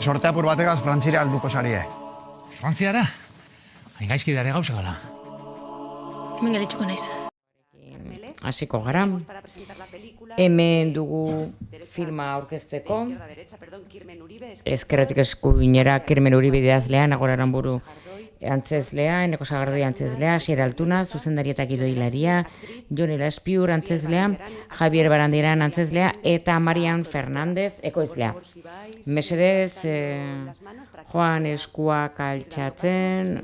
Sortea apur bategaz Frantzira alduko sarie. Frantziara? Gaizki dare gauza gala. Hemen gelditzuko naiz. Hasiko gara. Hemen dugu filma aurkezteko. Ezkerretik eskuinera Kirmen Uribe idazlea, Nagore Aramburu antzezlea, Eneko Sagardi antzezlea, Asier Altuna, zuzendari eta gidoilaria, Jon Elaspiur antzezlea, Javier Barandiaran antzezlea, eta Marian Fernandez ekoizlea. Mesedez, joan eskuak altxatzen,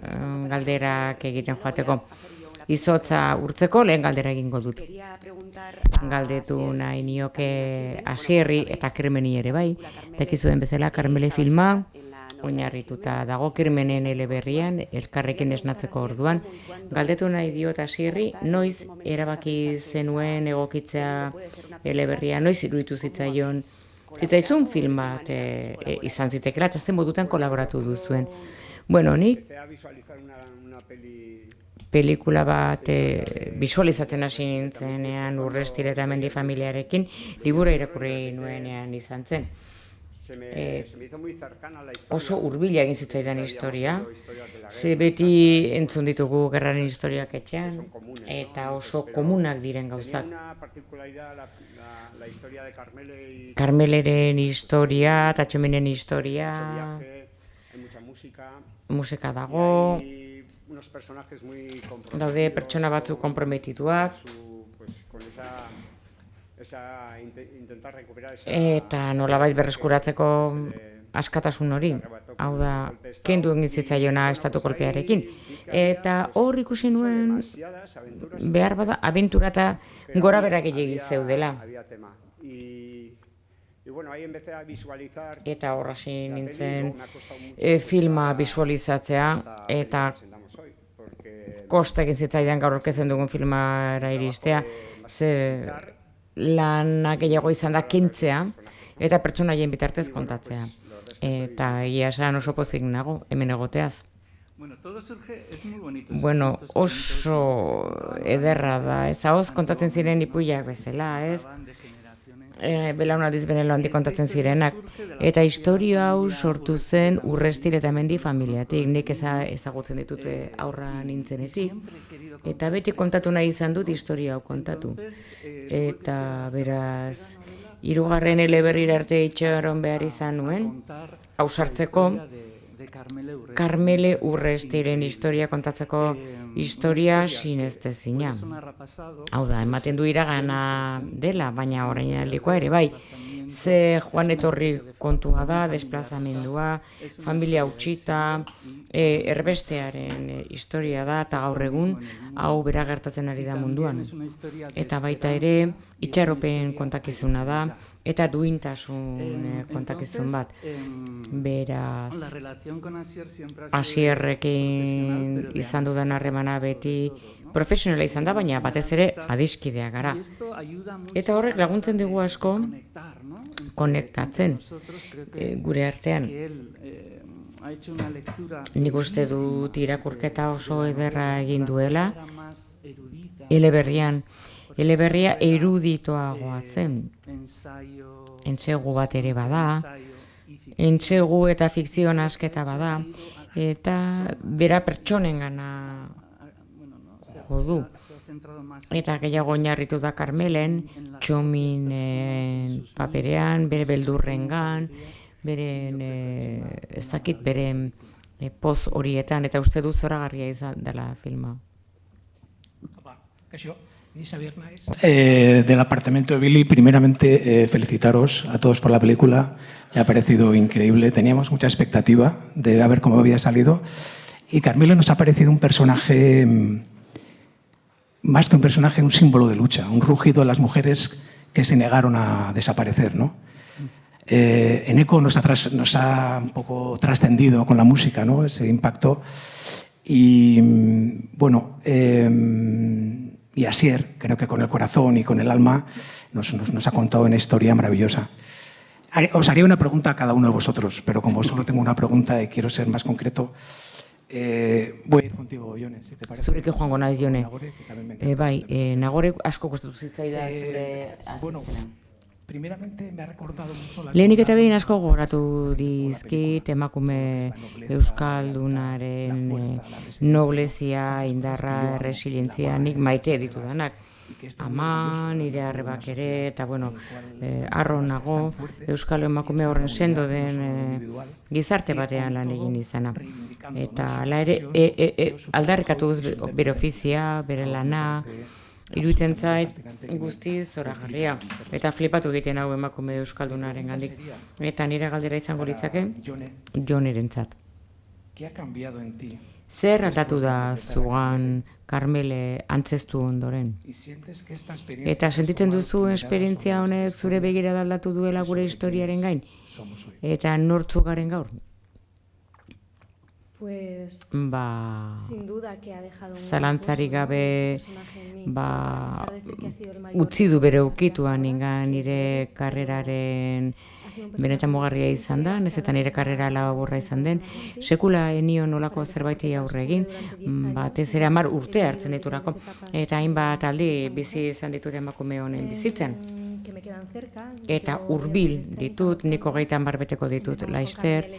galderak egiten joateko. Izotza urtzeko lehen galdera egingo dut. Galdetu nahi nioke Asierri eta Kirmeni ere bai. Dakizuen bezala Karmele filma oinarrituta dago Kirmenen eleberrian, elkarrekin esnatzeko orduan. Galdetu nahi diot Asierri, noiz erabaki zenuen egokitzea eleberria, noiz iruditu zitzaizun film bat izan zitekela, eta zen modutan kolaboratu duzuen. Bueno, nik pelikula bat visualizatzen hasi nintzenean Urrestile eta Mendi familiarekin, liburu irakurri nuenean izan zen. Oso hurbila egin zitzaidan historia, ze beti entzun ditugu gerraren historiak etxean, eta oso komunak diren gauzak. Karmeleren historia, Tatxominen historia, musika dago, daude pertsona batzuk konprometituak, eta nolabait berreskuratzeko askatasun hori, hau da, kendu egin zitzaiona estatu kolpearekin. Eta hor ikusi nuen behar bada abentura eta gora bera gehiagi zeudela. Eta hor hasi nintzen filma visualizatzea, eta kosta egin zitzaidan gaur aurkezten dugun filmara iristea, ze lanak gehiago izan da kentzea, eta pertsonaien bitartez kontatzea. Eta egia esan oso pozik nago, hemen egoteaz. Bueno, oso ederra da, ez ahoz kontatzen ziren ipuiak bezala, ez? Belaunaldiz handik kontatzen zirenak. Eta historia hau sortu zen Urrestile eta Mendi familiatik, nik ezagutzen ditute aurra nintzenetik. Eta beti kontatu nahi izan dut historia hau kontatu. Eta beraz, 3. eleberrira arte itxaron behar izan nuen, hausartzeko Karmele Urrestilen historia kontatzeko historia sinestezina. Hau da, ematen du iragana dela, baina orain aldikoa ere bai. Ze joan etorri kontua da, desplazamendua, familia utxita, erbestearen historia da, eta gaur egun hau bera gertatzen ari da munduan. Eta baita ere, itxaropen kontakizuna da, eta duintasun kontakizun bat. Beraz, Asierrekin izan dudan harremana beti profesionala izan da, baina batez ere adiskidea gara. Eta horrek laguntzen dugu asko konektatzen gure artean. Nik uste dut irakurketa oso ederra egin duela, eleberria eruditoagoa zen. Entsegu bat ere bada, entsegu eta fikzio nasketa bada, eta bera pertsonengana jo du. Eta gehiago oinarritu da Karmelen, Txominen paperean, bere beldurrengan, beren ezakit beren poz horietan, eta uste du zoragarria izan dela filma. Del apartamento de Billy, primeramente felicitaros a todos por la película, me ha parecido increíble, teníamos mucha expectativa de ver cómo había salido y Carmelo nos ha parecido un personaje, más que un personaje, un símbolo de lucha, un rugido de las mujeres que se negaron a desaparecer, ¿no? Eneko nos ha un poco trascendido con la música, ¿no? Ese impacto y bueno, y Asier, creo que con el corazón y con el alma, nos ha contado una historia maravillosa. Os haría una pregunta a cada uno de vosotros, pero como solo tengo una pregunta y quiero ser más concreto, voy a ir contigo, Jone, si te parece. Zurekin joango naiz, Jone. Bai, Nagore asko kostatu zitzaida zure... Bueno, Primeramente me ha recordado mucho las Lehenik eta behin asko gogoratu dizkit emakume euskaldunaren noblezia, indarra, resilientzia, nik maite ditudanak. Ama, nire arrebak ere, eta bueno, harro nago, euskal emakume horren sendo den gizarte batean lan egin izana. Eta ala ere, aldarrikatu bere ofizia, bere lana, iruditzen zait guztiz zoragarria. Eta flipatu egiten hau emakume euskaldunaren gandik. Eta nire galdera izango litzake, Jonerentzat. ¿Qué ha cambiado en ti? Zer aldatu da zugan Karmele antzestu ondoren? Eta sentitzen duzu esperientzia honek zure begirada aldatu duela gure historiaren gain? Eta nortzuk garen gaur? Pues Ba, sin duda que ha dejado un zalantzarik gabe, personaje en mí. ba, A pesar de decir que ha sido el mayor utzi du bere ukituan ingan nire karreraren benetan mugarria izan da, nez eta nire karrera laburra izan den, sekula enio nolako zerbaitei aurre egin, batez ere 10 urte hartzen diturako, eta hainbat aldi bizi izan ditut emakume honen bizitzen. que me quedan cerca. Eta hurbil ditut, nik 30 beteko ditut Laister,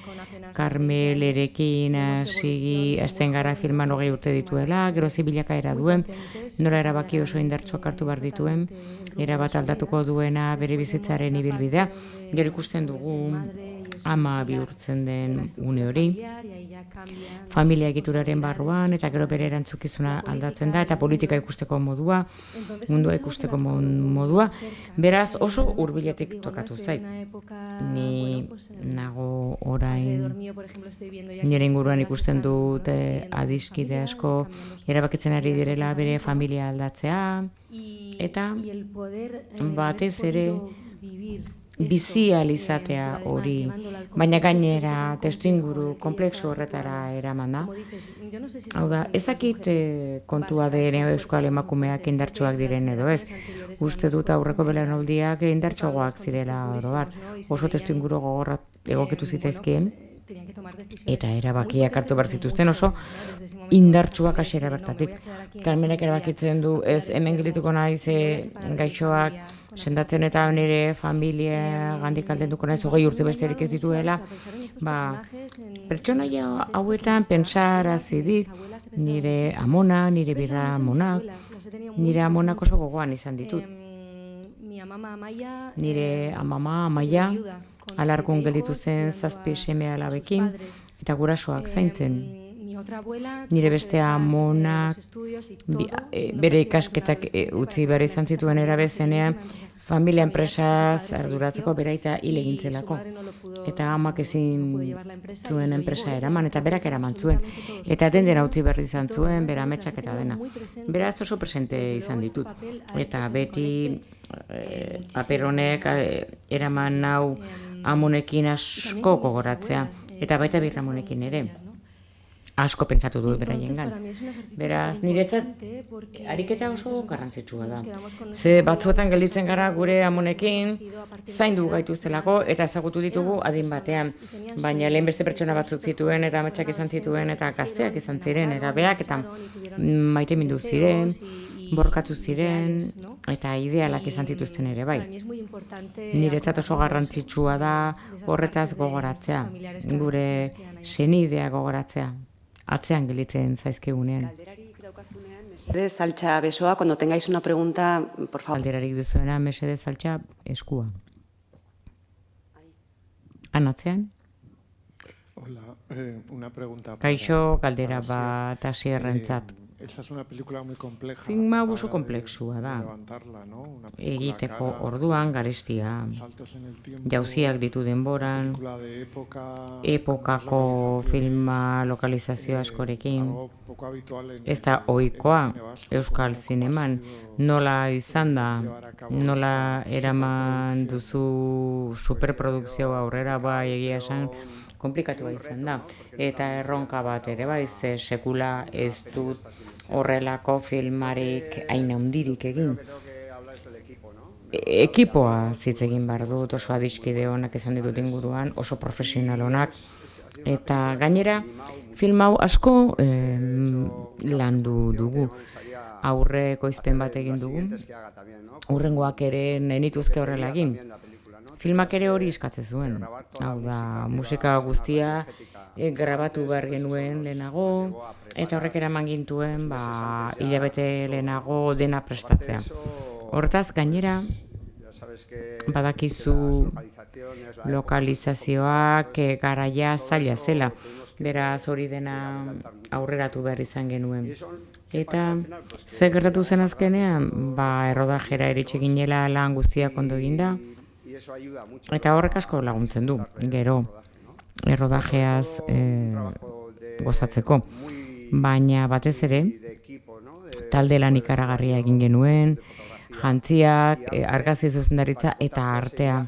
Karmelerekin hasi hasten gara filman 20 urte dituela, gero zibilakaera duen, nola erabaki oso indartsuak hartu behar dituen, erabat aldatuko duena bere bizitzaren ibilbidea, gero ikusten dugu ama bihurtzen den une hori, familia egituraren barruan, eta gero bere erantzukizuna aldatzen da, eta politika ikusteko modua, mundua ikusteko modua, beraz oso hurbiletik tokatu zait. Ni nago orain nire inguruan ikusten dut adiskide asko erabakitzen ari direla bere familia aldatzea, eta batez ere bizi alizatea hori, baina gainera testuinguru komplexu horretara eraman da. Hau da, ezakit kontua den euskal emakumeak indartsuak diren edo ez. Uste dut aurreko belaunaldiak indartsuagoak zirela oro har. Oso testuinguru gogorra egokitu zitzaizkien, eta erabakiak hartu behar zituzten oso indartsuak hasiera bertatik. Karmenek erabakitzen du ez hemen gelituko naiz gaixoak sendatzen eta nire familia gandik aldenduko naiz 20 urte besterik ez dituela, ba, pertsonaia hauetan pentsarazi dit nire amona, nire birra amonak, nire amonak oso gogoan izan ditut. Nire amama Amaia alargun gelditu zen 7 seme alabekin eta gurasoak zaintzen. Nire beste amonak bere ikasketak utzi behar izan zituen erabezenean familia enpresaz arduratzeko beraita hil egin zelako. Eta amak ezin zuen enpresa eraman, eta berak eraman zuen. Eta dena utzi behar izan zuen, bera ametsak eta dena. Beraz oso presente izan ditut. Eta beti paper honek eraman nau amonekin asko gogoratzea, eta baita birramonekin ere. Asko pentsatu du beraiengan. Beraz, niretzat ariketa oso garrantzitsua da. Ze batzuetan gelditzen gara gure amonekin, zaindu gaituztelako eta ezagutu ditugu adin batean. Baina lehen beste pertsona batzuk zituen eta ametsak izan zituen eta gazteak izan ziren, erabeak eta maite mindu ziren, borrokatu ziren eta idealak izan zituzten ere bai. Niretzat oso garrantzitsua da horretaz gogoratzea, gure senidea gogoratzea. Atzean gelitzen zaizkigunean. Mesedez saltza besoa, cuando tengáis una pregunta, por favor. Galderarik duzuena, mesedez saltza eskua. Anatzean? Hola, una pregunta. Kaixo, galdera bat Asierrentzat. Esta es una película muy compleja. Filma oso komplexua da. Egiteko orduan garestia. Jauziak ditu denboran, epokako filma lokalizazio askorekin. Ez da ohikoa euskal zineman. Nola izan da, nola eraman duzu superprodukzio aurrera bai egia esan, komplikatua izan da. Eta erronka bat ere bai, ze sekula ez dut horrelako filmarik hain handirik egin. Ekipoa zitz egin behar dut, oso adiskide honak izan ditut inguruan, oso profesional honak. Eta gainera, film hau asko landu dugu. aurre ekoizpen bat egin dugu. Hurrengoak ere nenituzke horrela egin. Filmak ere hori eskatzen zuen. Hau da, musika guztia grabatu behar genuen lehenago, eta horrek eraman gintuen hilabete lehenago dena prestatzea. Hortaz, gainera, badakizu lokalizazioak garaia zaila zela, beraz hori dena aurreratu behar izan genuen. Eta ze gertatu zen azkenean, errodajera eritxe ginela lan guztiak ondo eginda, eta horrek asko laguntzen du, gero, errodajeaz gozatzeko. Baina batez ere, talde lan ikaragarria egin genuen, jantziak, argazki zuzendaritza eta artea,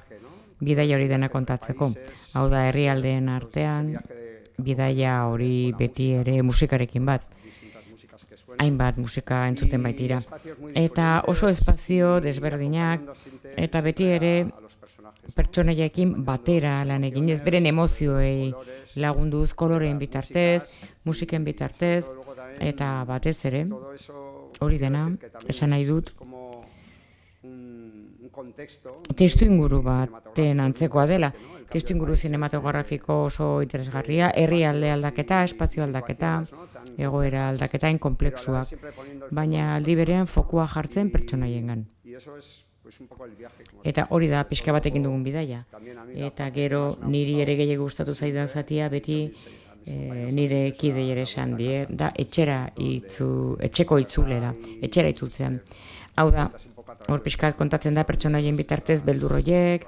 bidaia hori dena kontatzeko. Hau da, herrialdeen artean, bidaia hori beti ere musikarekin bat. Hainbat musika entzuten baitira. Eta oso espazio desberdinak, eta beti ere pertsonaiekin batera lan eginez, beren emozioei lagunduz, koloreen bitartez, musiken bitartez, eta batez ere, hori dena, esan nahi dut, testu inguru baten antzekoa dela, testu inguru zinematografiko oso interesgarria, herrialde aldaketa, espazio aldaketa, egoera aldaketa inkonplexuak, baina aldi berean fokua jartzen pertsonaiengan. Eta hori da pixka batekin dugun bidaia. Eta gero niri ere gehiago gustatu zaidan zatia beti nire kidei ere esan die, da etxeko itzulera, etxera itzultzean. Hau da, hor pixkat kontatzen da pertsonaien bitartez beldur horiek,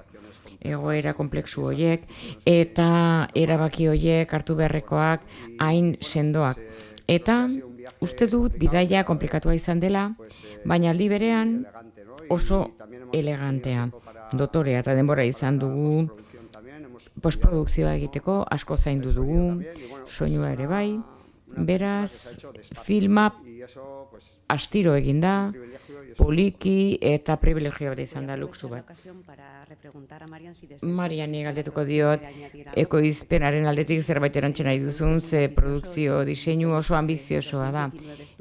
egoera konplexu horiek, eta erabaki horiek hartu beharrekoak hain sendoak. Eta uste dut bidaia komplikatua izan dela, baina aldi berean oso elegantea, dotorea eta denbora izan dugu, postprodukzioa egiteko asko zaindu dugu, soinua ere bai, beraz filma astiro eginda, poliki eta privilegio bat izan da luxu bat. Mariani galdetuko diot, ekoizpenaren aldetik zerbait erantzen nahi duzun, ze produkzio diseinu oso ambiziosoa da.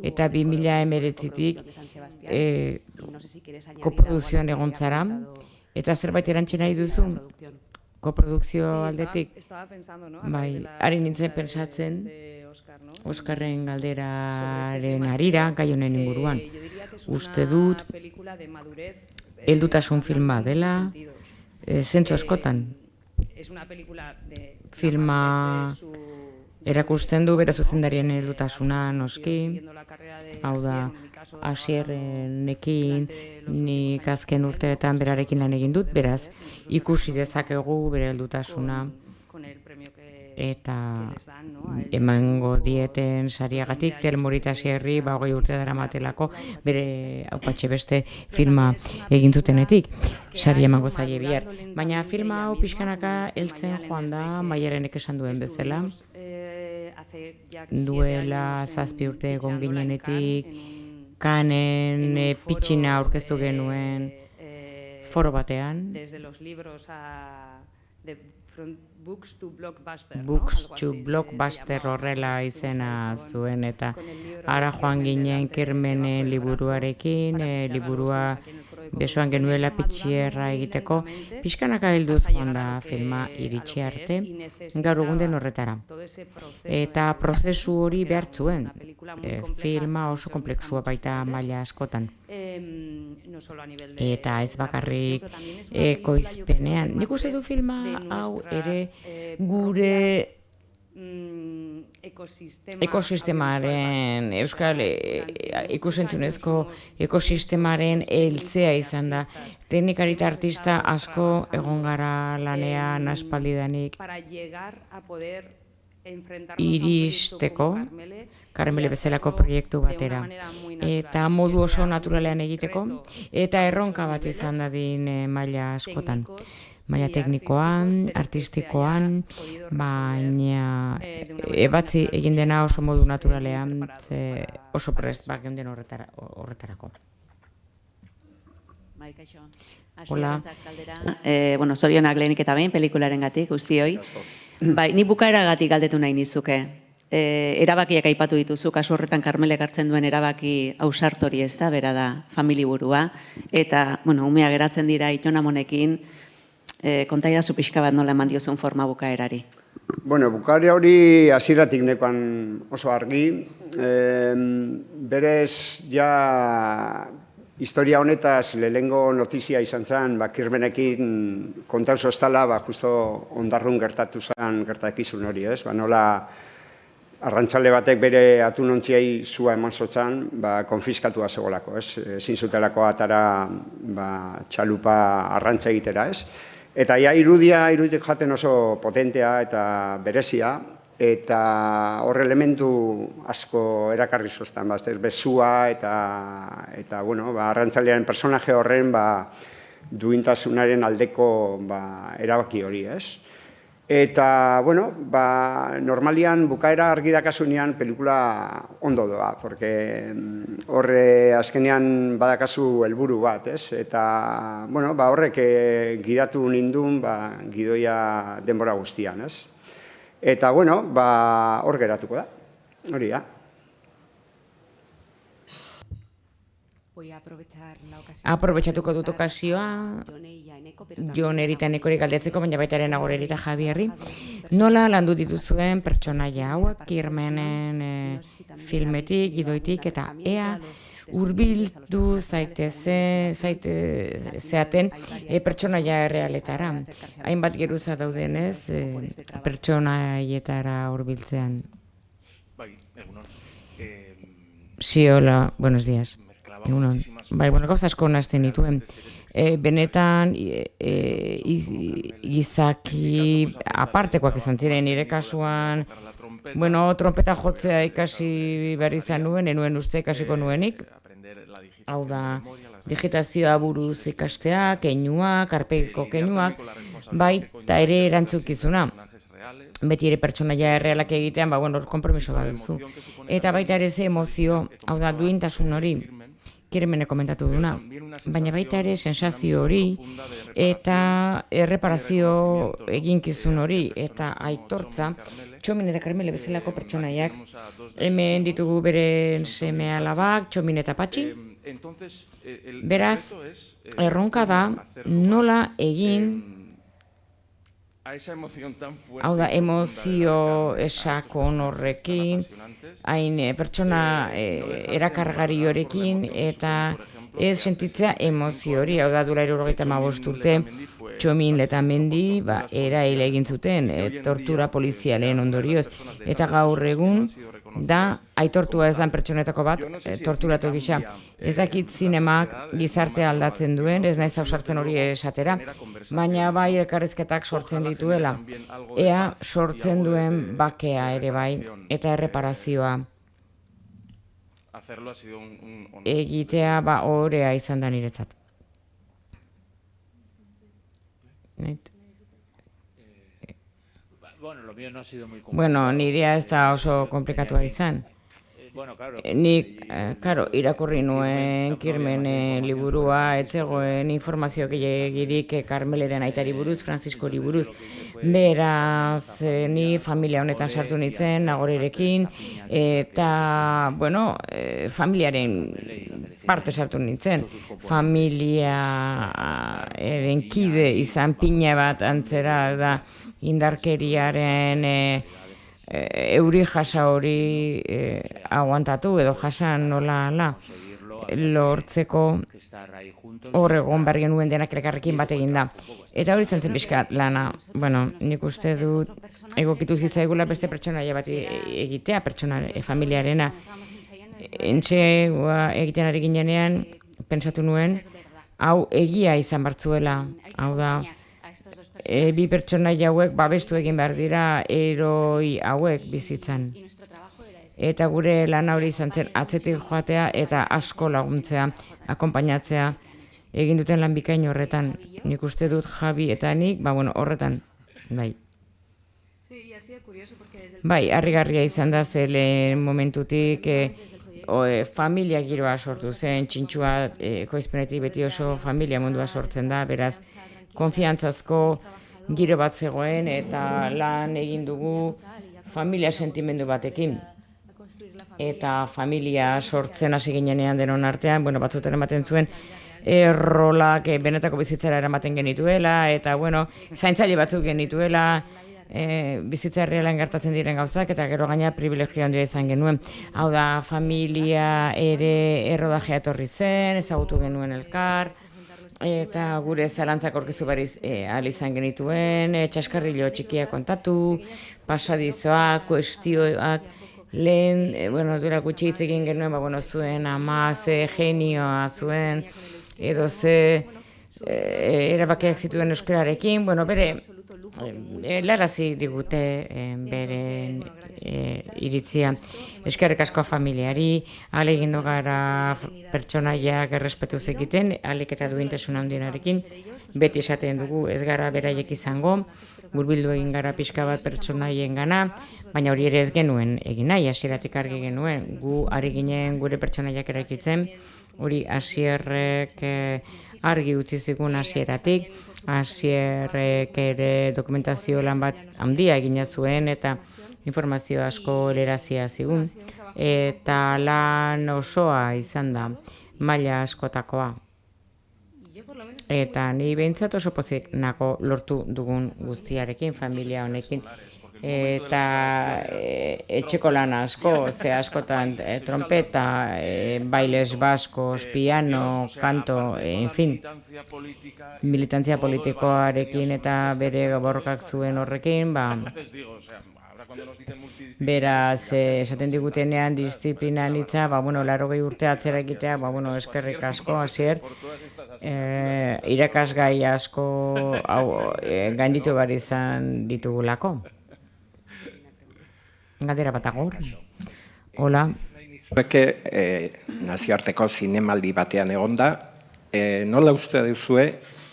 Eta 2019-tik koprodukzioan egontzara, eta zerbait erantzen nahi duzun, koprodukzio aldetik. Bai, ari nintzen pentsatzen, Oskarren galderaren harira, gai honen inguruan. Uste dut, heldutasun filma dela, zentzu askotan. Filma erakusten du bere zuzendarien heldutasuna noski, hau da, Asierrenekin, nik azken urteetan berarekin lan egin dut, beraz, ikusi dezakegu bere heldutasuna, eta emango dieten sariagatik Telmorita Asierri 20 urte daramatelako bere haupatxe beste filma egin zutenetik, sari emango zaie bihar. Baina filma hau pixkanaka heltzen joan da, Maialenek esan duen bezala, duela 7 urte egon ginenetik, Kanen pitxina aurkeztu genuen foro batean, Books to Blockbuster horrela izena zuen, eta ara joan ginen Kirmenen liburuarekin, liburua besoan genuela pitxierra egiteko, pixkanaka helduz joan da filma iritsi arte, gaur egun den horretara. Eta prozesu hori behar zuen, filma oso komplexua baita maila askotan. Eta ez bakarrik ekoizpenean. Nik uste du filma hau ere gure ekosistemaren, euskal ikusentzunezko ekosistemaren heltzea izan da. Teknikari eta artista asko egon gara lanean aspaldidanik iristeko, Karmele bezalako proiektu batera. Eta modu oso naturalean egiteko, eta erronka bat izan dadin maila askotan. Maila teknikoan, artistikoan, baina ebatzi egin dena oso modu naturalean, oso prest bat geunden horretarako. Hola. Zorionak lehenik eta behin, pelikularen gatik, guztioi. Bai, ni bukaeragatik galdetu nahi nizuke. erabakiak aipatu dituzu, kasu horretan Karmelek hartzen duen erabaki ausartori ez da, bera da familiburua, eta, bueno, umea geratzen dira Itonamonekin, kontaidazu pixka bat nola eman diozun forma bukaerari. Bueno, bukaera hori hasieratik nekoan oso argi. Berez, ja, historia honetaz lehengo notizia izan zen, kirmenekin kontauzo estala, justo ondarrun gertatu zen gertakizun hori, ez? Nola, arrantzale batek bere atunontziai zua eman zotzan, konfiskatua zegolako, ez? Ezin zutelako atara txalupa arrantza egitera, ez? Eta iruditik jaten oso potentea eta berezia, eta hor elementu asko erakarri zoztan, bezua eta arrantzalearen personaje horren duintasunaren aldeko erabaki hori, ez? Eta, normalian bukaera argi dakasunean pelikula ondo doa, porque horre azkenean badakazu helburu bat, ez? Eta, horrek gidatu nindun gidoia denbora guztian, ez? Eta, hor geratuko da, hori da. Aprobetxatuko dut okazioa, Joneri eta Enekori galdetzeko, baina baita ere Nagoreri eta Javierri. Nola landu dituzuen pertsonaia hauek, Kirmenen filmetik, gidoitik, eta ea hurbildu zeaten pertsonaia errealetara. Hainbat geruza daudenez, pertsonaietara hurbiltzean. Sí, hola, buenos días. Gauza asko nazten dituen. Benetan, izaki apartekoak izan ziren nire kasuan, trompeta jotzea ikasi behar izan nuen, enuen uste ikasiko nuenik. Hau da, digitazioa buruz ikastea, keinuak, arpeko keinuak, baita ere erantzukizuna. Beti ere pertsonaia errealak egitean, hor konpromiso bat duzu. Eta baita ere ze emozio, hau da, duintasun hori, Kirmene komentatu duna, baina baita ere sensazio hori eta erreparazio eginkizun hori eta aitortza, Txomin eta Karmele bezalako pertsonaiak, hemen ditugu beren seme alabak, Txomin eta Patxi, beraz, erronka da nola egin, hau da, emozio esakon horrekin, hain pertsona erakargari horrekin, eta ez sentitzea emozio hori, hau da, duela 75 urte, Txomin eta Mendi erail egin zuten, tortura polizialen ondorioz, eta gaur egun da aitortua ez den pertsonetako bat, torturatu gisa. Ez dakit zinemak gizartea aldatzen duen, ez naiz ausartzen hori esatera, baina bai elkarrizketak sortzen dituela. Ea sortzen duen bakea ere bai, eta erreparazioa. Egitea horea izan da niretzat. Nirea ez da oso komplikatua izan. Nik, irakurri nuen Kirmenen liburua, ez zegoen informazio gehiagirik Karmeleren aitari buruz, Franziskori buruz. Beraz, ni familia honetan sartu nintzen, Nagorerekin, eta, familiaren parte sartu nintzen. Familiaren kide izan pina bat antzera da indarkeriaren euri jasa hori aguantatu edo jasan nola lortzeko hor egon behar genuen denak elkarrekin bat egin da. Eta hori zen pixka lana, nik uste dut egokitu zitzaigula beste pertsonaia bat egitea, familiarena. Entxe egiten ari ginean, pentsatu nuen, hau egia izan bartzuela, hau da, bi pertsonaia hauek babestu egin behar dira eroi hauek bizitzan. Eta gure lana hori izan zen atzetik joatea eta asko laguntzea, akonpainatzea egin duten lan bikain horretan. Nik uste dut Javi eta nik, horretan, bai. Bai, harrigarria izan da ze lehen momentutik familia giroa sortu zen, txintxua ekoizpenetik beti oso familia mundua sortzen da, beraz, konfiantzazko giro bat zegoen eta lan egin dugu familia sentimendu batekin. Eta familia sortzen hasi ginenean denon artean, batzuten ematen zuen, rolak benetako bizitzara eramaten genituela, eta, zaintzaile batzuk genituela, bizitza herrialan gertatzen diren gauzak, eta gero gaina privilegio handia izan genuen. Hau da, familia ere errodajea etorri zen, ezagutu genuen elkar, eta gure zalantzak aurkizu bariz ahal izan genituen, txaskarrilo txikia kontatu, pasadizoak, kuestioak, lehen, duela gutxi hitz egin genuen, zuen ama, ze genioa zuen, edo ze erabakiak zituen euskararekin, bere larazi digute bere iritzia. Eskerrik asko familiari, alegin gara pertsonaiak errespetuz egiten, alik eta duintasun handienarekin, beti esaten dugu ez gara beraiek izango, hurbildu egin gara pixka bat pertsonaien gana, baina hori ere ez genuen egin nahi, hasieratik argi genuen, gu ari ginen gure pertsonaiak eraikitzen, hori Asierrek argi utzi zigun hasieratik, Asierrek ere dokumentazio lan bat handia egina zuen eta informazio asko elerazia zigun, eta lan osoa izan da, maila askotakoa. Eta ni behintzat oso pozik nago lortu dugun guztiarekin, familia honekin. Eta etxeko lan asko, ze askotan trompeta, bailes baskos, piano, kanto, militantzia politikoarekin eta bere borrokak zuen horrekin, beraz, esaten digutenean disiplina nitza, 80 urte atzera egitea, eskerrik asko, Asier, irakasgai asko gainditu behar izan ditugulako. Galdera bat agur. Hola. Nazioarteko zinemaldi batean egonda, nola uste duzue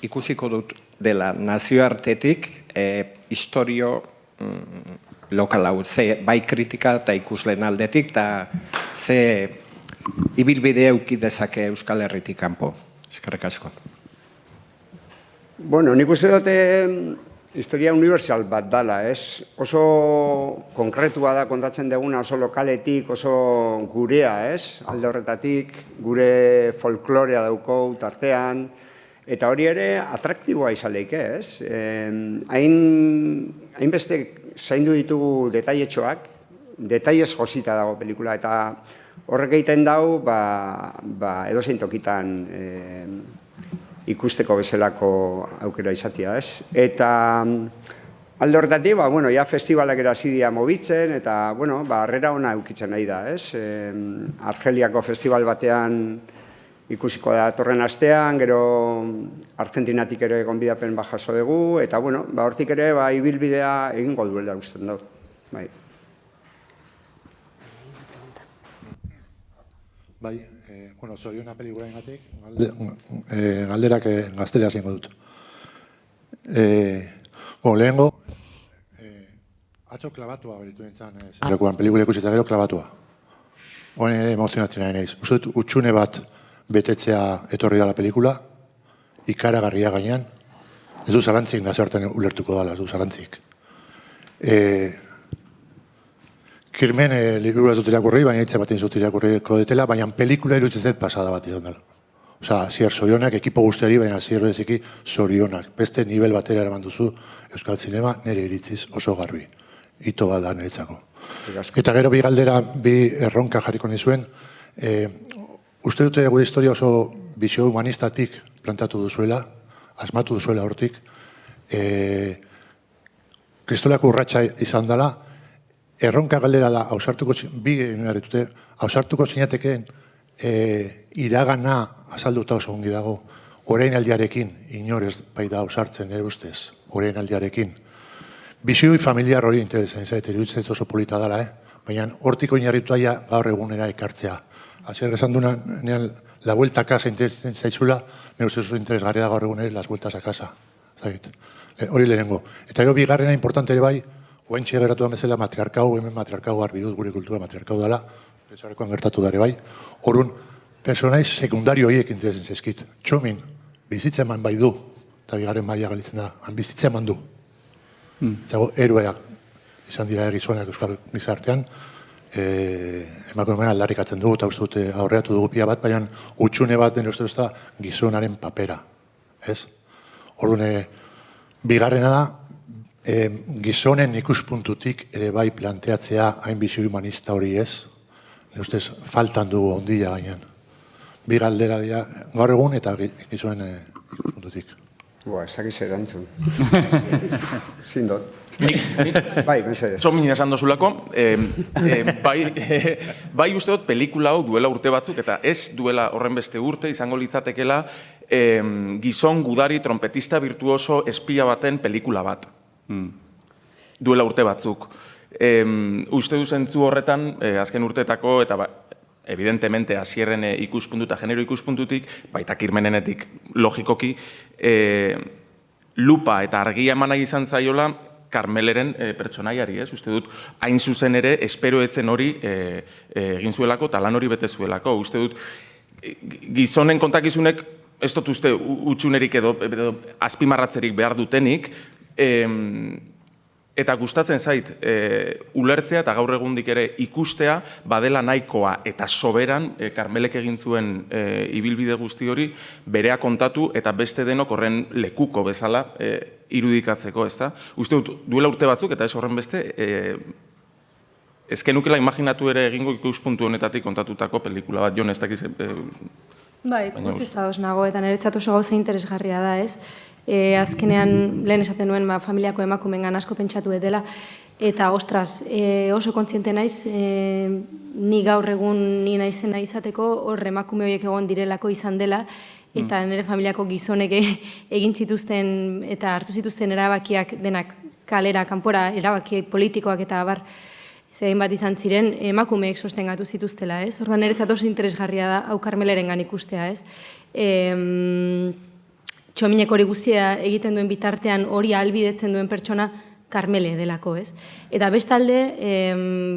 ikusiko dut dela nazioartetik historio lokal hau, ze bai kritika eta ikusleen aldetik, eta ze ibilbide euki dezake Euskal Herritik kanpo. Eskerrik asko. Nik uste dute historia universal bat dala, ez? Oso konkretua da kontatzen duguna, oso lokaletik, oso gurea, ez? Alde horretatik, gure folklorea dauko tartean, eta hori ere atraktiboa izaleik, ez? Hainbeste zaindu ditugu detailetxoak, detaiez josita dago pelikula, eta horrek egiten dau, edozein tokitan ikusteko bezalako aukera izatea, ez? Eta alde horretatik, ja festivalak erazidia mobitzen, eta, harrera ona eukitzen nahi da, ez? Argeliako festival batean ikusiko da torren astean, gero Argentinatik ere gonbidapen jaso dugu, eta, hortik ere, ibilbidea egingo duela usten dut. Zoriona pelikula ingatik, galderak gaztelera zingo dut. Lehengo, atzo klabatua beritu nintzen, zerrekuan pelikula ikusita gero klabatua. Hoen emozionatzen nahi nahiz. Uste dut, utxune bat betetzea etorri dala pelikula, ikaragarria gainean, ez du zarantzik nazioartean ulertuko dala, ez du zarantzik. Kirmen liburu ez dut irakurri, baina hitzen batin zut irakurriko detela, baina pelikula iruditzen dut pasada bat izan dela. Zier zorionak, ekipo guztiari, baina zier beziki zorionak. Beste nivel batera eraman duzu Euskal Zinema, nire iritziz oso garbi. Ito bat da niretzako. Eta gero bi galdera, bi erronka jarriko nizuen, uste dute gure historia oso bizio humanistatik plantatu duzuela, asmatu duzuela hortik, kristolako urratxa izan dela, erronka galdera da, hausartuko zinatekeen iragana azalduta oso ongi dago, orain aldiarekin, inorez bai da hausartzen ere ustez, orain aldiarekin. Bizioi familiar hori interesan zait, iruditzen oso polita dela, baina hortiko inarritu aia gaur egunera ekartzea. Azier esan duna, la vuelta a casa interesan zaizula, nire ustez oso interesgarria da gaur egunera las vueltas a casa. Hori lehenengo. Eta gero bigarrena importante ere bai, oaintxe geratuan bezala matriarkau, hemen matriarkau garbi dut gure kultura matriarkau dela, pesarekoan gertatu dare bai. Horun, personaiz sekundario horiek interesan zaizkit. Txomin, bizitza eman bai du, eta bigarren maila galitzen da, bizitza eman du. Zago, eroeak. izan dira gizonak euskal gizartean, emakumeen aldarrikatzen dugu, eta uste dut aurreatu dugu pia bat, baina utxune bat den uste da gizonaren papera, ez? Orduan, bigarrena da, gizonen ikuspuntutik ere bai planteatzea hain bizi humanista hori ez, ustez faltan dugu ondila gainean. Bi galdera dira gaur egun eta gizonen ikuspuntutik. Ez dakiz erantzun. Zindot. Bai, Txomin esan dozulako, bai uste dut pelikula hau duela urte batzuk, eta ez duela horren beste urte, izango litzatekela gizon gudari trompetista virtuoso espia baten pelikula bat. Duela urte batzuk. Uste du zentzu horretan, azken urteetako, eta evidentemente hasierren ikuspuntu eta genero ikuspuntutik, baita Kirmenenetik logikoki, lupa eta argia eman nahi izan zaiola Karmeleren pertsonaiari, ez? Uste dut, hain zuzen ere, espero etzen hori egin zuelako, eta lan hori bete zuelako. Uste dut, gizonen kontakizunek, ez dut uste utxunerik edo azpimarratzerik behar dutenik, eta gustatzen zait, ulertzea eta gaur egundik ere ikustea badela nahikoa eta soberan Karmelek egin zuen ibilbide guzti hori berea kontatu eta beste denok horren lekuko bezala irudikatzeko, ezta? Uste dut, duela urte batzuk eta ez horren beste, ezkenukela imaginatu ere egingo ikuspuntu honetatik kontatutako pelikula bat, Jon, ez dakiz... Bai, guztiz ados nago, eta niretzat oso gauza interesgarria da, ez? Azkenean, lehen esaten nuen, familiako emakumengan asko pentsatu dela, eta, ostras, oso kontziente naiz, ni gaur egun ni naizena izateko, hor emakume horiek egon direlako izan dela, eta nire familiako gizonek egin zituzten eta hartu zituzten erabakiak denak kalera, kanpora, erabaki politikoak eta abar, zein bat izan ziren, emakumeek sostengatu zituztela, ez? Orduan niretzat oso interesgarria da, hau Karmelerengan ikustea, ez? Txominek hori guztia egiten duen bitartean hori ahalbidetzen duen pertsona Karmele delako, ez? Eta bestalde,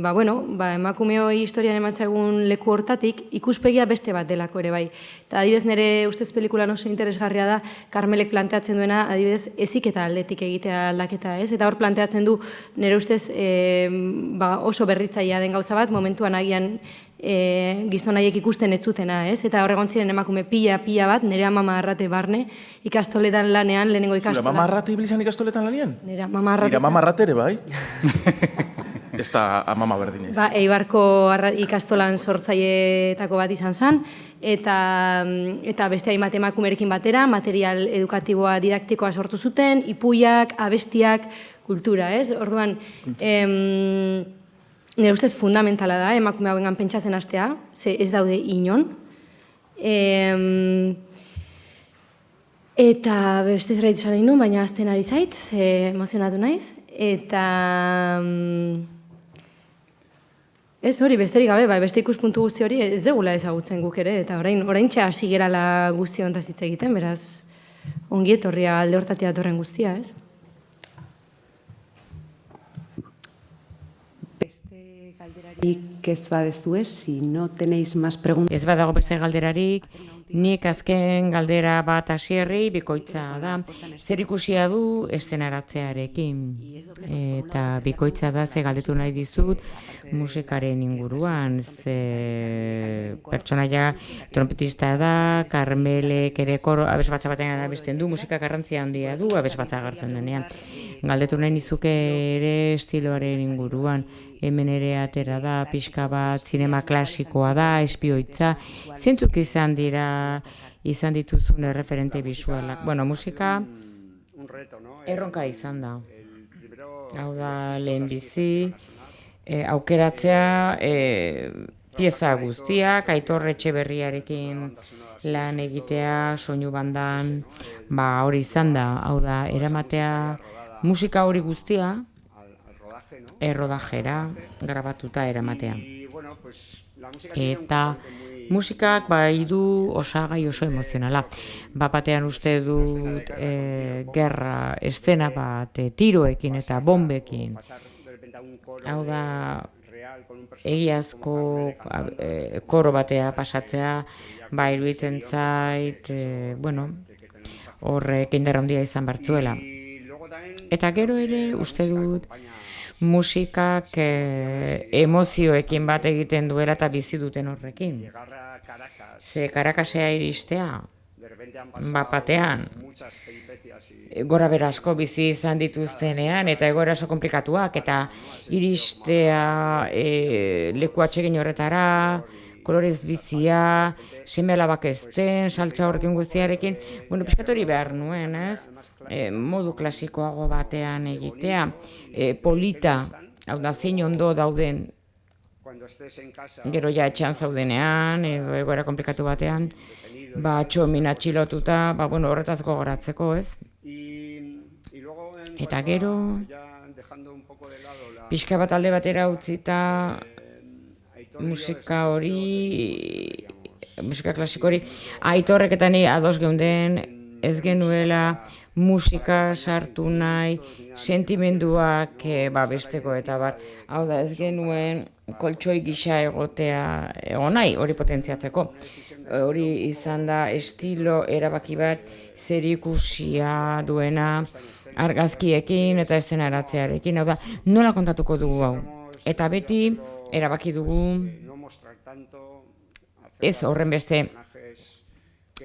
emakume hori historian emantzaigun leku hortatik, ikuspegia beste bat delako ere bai. Eta adibidez nire ustez pelikulan oso interesgarria da, Karmelek planteatzen duena, adibidez, heziketa aldetik egitea aldaketa, ez? Eta hor planteatzen du, nire ustez oso berritzailea den gauza bat, momentuan agian gizonaiek ikusten ez zutena, ez? Eta horregon ziren emakume pila bat, nire amama arrate barne, ikastoletan lanean, lehenengo ikastola. Zure amama arrate ibilizan ikastoletan lanean? Nire amama arrate. Nire amama arrate ere, bai? Ez da amama berdin ez. Eibarko ikastolan sortzaileetako bat izan zen, eta beste hainbat emakumerekin batera, material edukatiboa didaktikoa sortu zuten, ipuiak, abestiak, kultura, ez? Orduan, nire ustez fundamentala da, emakume hauengan pentsatzen hastea, ze ez daude inon. Eta beste zerbait esan nahi nuen, baina azten ari zait, emozionatu naiz. Eta ez hori, besterik gabe, beste ikuspuntu guzti hori ez degula ezagutzen guk ere, eta orain txea hasi gerala guzti hontaz hitz egiten, beraz, ongi etorria alde hortatik datorren guztia, ez? Beste galderarik ez badezu ez, si no tenéis más preguntas. Ez badago beste galderarik, nik azken galdera bat hasierri bikoitza da. Zer ikusia du eszenaratzearekin? Eta bikoitza da, ze galdetu nahi dizut, musikaren inguruan, ze pertsonaia trompetista da, Karmelek ere koro, abesbatza batean abesten du, musika garrantzia handia du, abesbatza gartzen denean. Galdetu nahi nizuke ere estiloaren inguruan, hemen ere atera da, pixka bat, zinema klasikoa da, espioitza, zentzuk izan dituzun referente bisualak. Bueno, musika erronka izan da. Hau da, lehenbizi, aukeratzea pieza guztiak, Aitor Etxeberriarekin lan egitea, soinu bandan, hori izan da, hau da, eramatea musika hori guztia, errodajera, grabatuta eramatea. Eta musikak bai du osagai oso emozionala. Batean uste dut gerra eszena bat tiroekin eta bombekin. Hau da, egiazko koro batea pasatzea, iruditzen zait, horrek indar handia izan bartzuela. Eta gero ere uste dut musikak emozioekin bat egiten duela eta bizi duten horrekin. Ze Caracasea iristea, batean, gora bera asko bizi izan dituztenean, eta egoera oso komplikatuak, eta iristea leku atsegin horretara, kolorez bizia, seme alabak ezten, saltza horrekin guztiarekin, bueno, pixkat hori behar nuen, ez? Modu klasikoago batean egitea, polita, hau da, zein ondo dauden, gero ja etxean zaudenean, edo egoera komplikatu batean, txomin atxilotuta, bueno, horretaz gogoratzeko, ez? Eta gero, pixka bat alde batera utzita, musika hori, musika klasiko hori, Aitorrek eta ni ados geunden, ez genuela musika sartu nahi, sentimenduak besteko eta bar. Hau da, ez genuen koltsoi gisa egon nahi, hori potentziatzeko. Hori izan da estilo erabaki bat zerikusia duena argazkiekin eta eszenaratzearekin. Hau da, nola kontatuko dugu hau? Eta beti erabaki dugu ez horren beste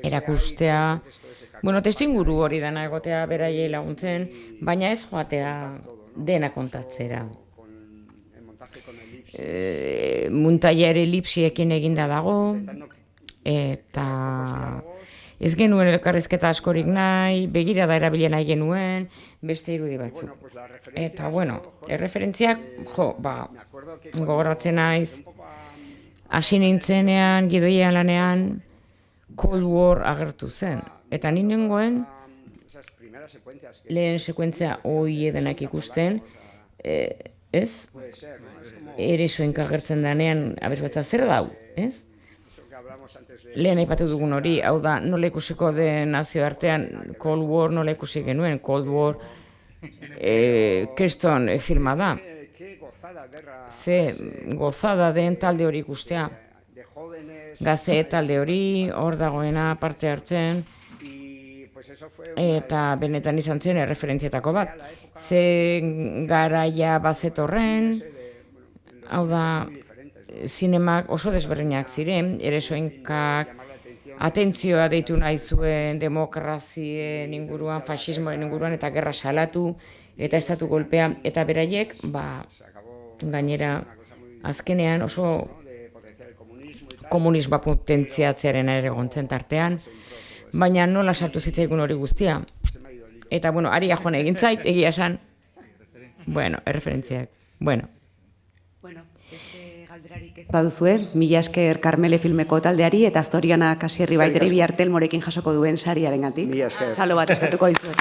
erakustea, bueno, testuinguru hori dana egotea beraiei laguntzen, baina ez joatea dena kontatzera. Muntaia ere elipsiekin eginda dago, eta ez genuen elkarrizketa askorik nahi, begirada erabile nahi genuen, beste irudi batzuk. Eta, bueno, erreferentziak, gogoratzen naiz, hasi nintzenean, gidoian lanean, Cold War agertu zen. Eta nengoen, lehen sekuentzia hoi edenak ikusten, ez? Eresoenka agertzen danean, abesbatza zer dau, ez? Lehen aipatu dugun hori, hau da, nola ikusiko den nazioartean Cold War, nola ikusi genuen, Cold War, kriston filma da. Ze gozada den talde hori ikustea. Gazte talde hori, hor dagoena parte hartzen, eta benetan izan zen erreferentzietako bat. Ze garaia bazetorren, hau da, zinemak oso desberdinak ziren, eresoenkak atentzioa deitu nahi zuen demokrazien inguruan, faxismoen inguruan, eta gerra salatu, eta estatu golpea, eta beraiek, gainera, azkenean oso komunismoa potentziatzearen ere gontzen tartean, baina nola sartu zitzaigun hori guztia. Eta, bueno, aria joan egin zait, egia esan, bueno, erreferentziak, bueno. Ez baduzue, mila esker Karmele filmeko taldeari eta Aztoriana Kasierri baitere Biartel morekin jasoko duen sariarengatik. Mila esker. Txalo bat eskatuko dizuet.